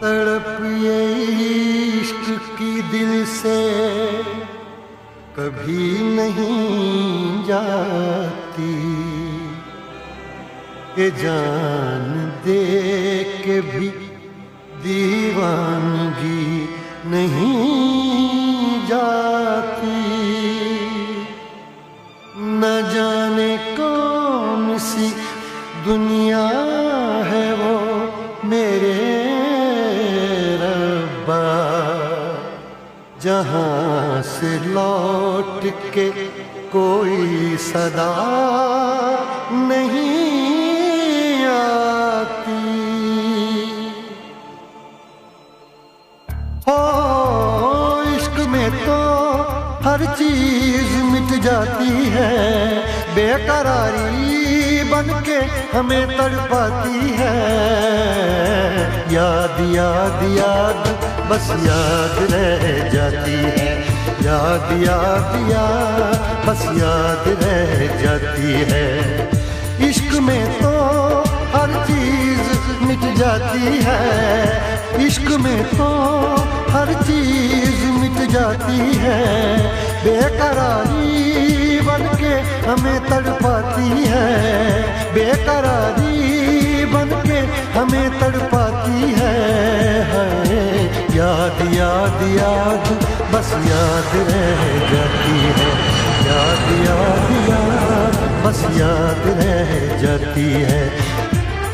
तड़प ये इश्क की दिल से कभी नहीं जाती, ये जान दे के भी दीवानगी नहीं जाती। न जाने कौन सी दुनिया है वो मेरे रब्बा, जहाँ से लौट के कोई सदा नहीं आती। हो इश्क में तो हर चीज मिट जाती है, बेकरारी बनके हमें तड़पाती है। याद याद याद बस याद रह जाती है, याद याद याद बस याद रह जाती है। इश्क में तो हर चीज मिट जाती है, इश्क में तो हर चीज मिट जाती है। बेकरारी बनके हमें तड़पाती है, बेकरारी बनके हमें तड़पाती है। याद याद याद बस याद रह जाती है, याद याद याद बस याद रह जाती है।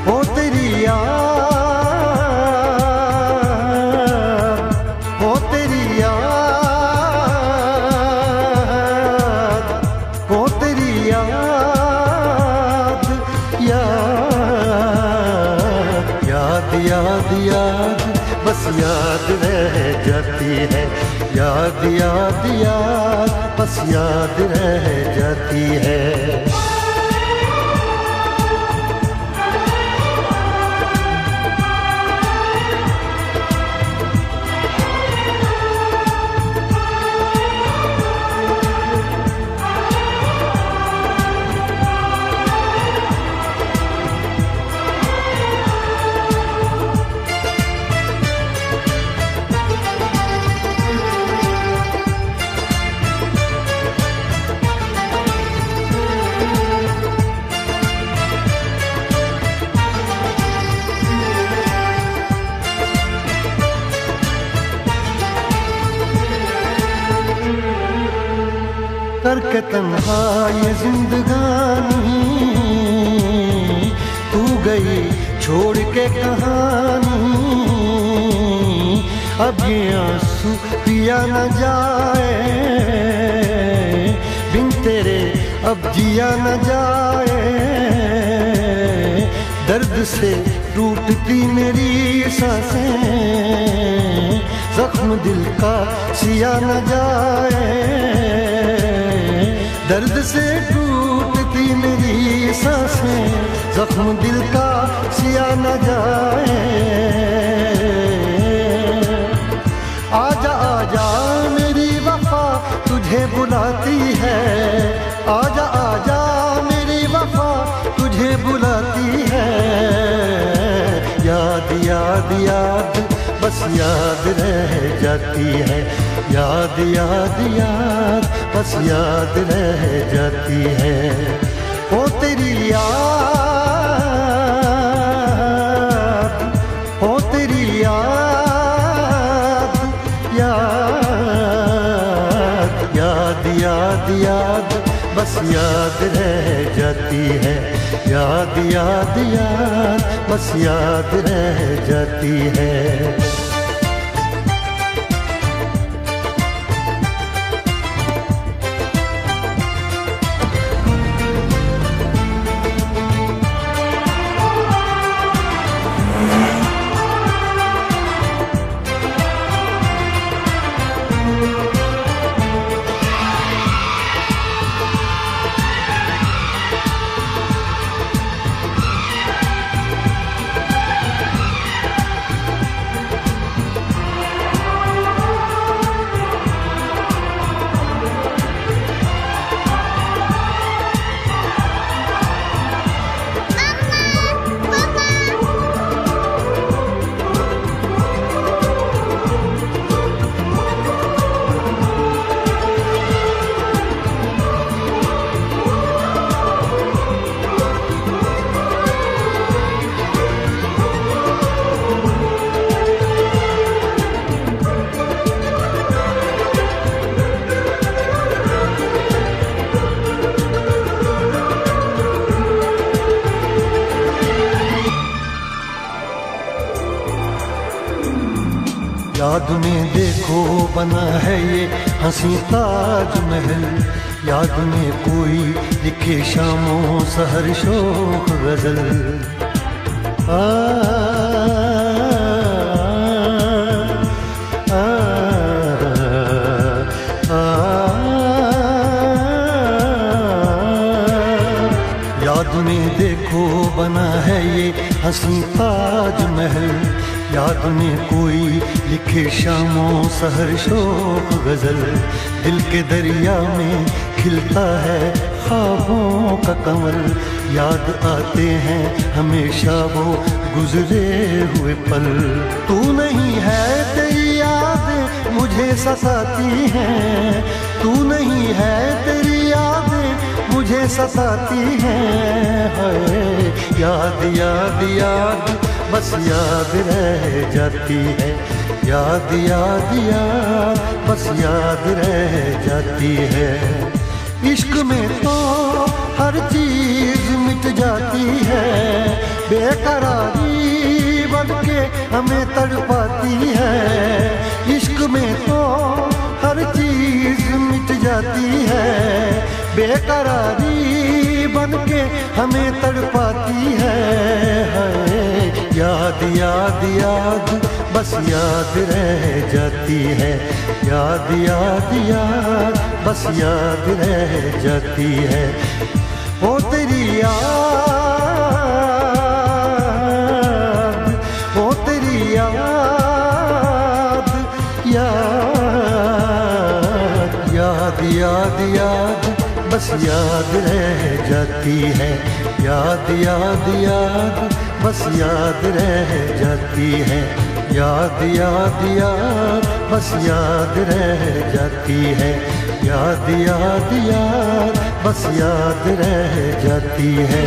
ओ तेरी याद, ओ तेरी याद, ओ तेरी याद, याद याद याद याद बस याद रह जाती है, याद याद याद बस याद रह जाती है। करके तन्हा ये जिंदगानी, तू गई छोड़ के कहानी। अब ये आंसू पिया न जाए, बिन तेरे अब जिया न जाए। दर्द से टूटती मेरी सांसें, जख्म दिल का सिया न जाए। दर्द से टूटती मेरी सांसें, जख्म दिल का सिया न जाए। आजा आजा मेरी वफा तुझे बुलाती है, आजा आजा मेरी वफा तुझे बुलाती है। याद याद याद बस याद रह जाती है, याद याद याद बस याद रह जाती है। ओ तेरी याद, ओ तेरी याद, याद याद याद याद बस याद रह जाती है, याद याद याद बस याद रह जाती है। याद में देखो बना है ये हंसी ताजमहल, याद में कोई लिखे शामों सहर शोक गजल। आ, आ, आ, आ, याद में देखो बना है ये हंसी ताजमहल, याद में कोई लिखे शामों सहर शोक गजल। दिल के दरिया में खिलता है ख्वाबों का कमल, याद आते हैं हमेशा वो गुजरे हुए पल। तू नहीं है तेरी याद मुझे सताती है, तू नहीं है तेरी याद मुझे सताती है। याद याद याद बस याद रह जाती है, याद याद याद बस याद रह जाती है। इश्क में तो हर चीज मिट जाती है, बेकरारी बन के हमें तड़पाती है। इश्क में तो हर चीज मिट जाती है, बेकरारी बन के हमें तड़पाती है। याद याद याद बस याद रह जाती है, याद याद याद बस याद रह जाती है। ओ तेरी याद, ओ तेरी याद, याद याद याद याद बस याद रह जाती है, याद याद याद बस याद रह जाती है। याद याद याद बस याद रह जाती है, याद याद याद बस याद रह जाती है।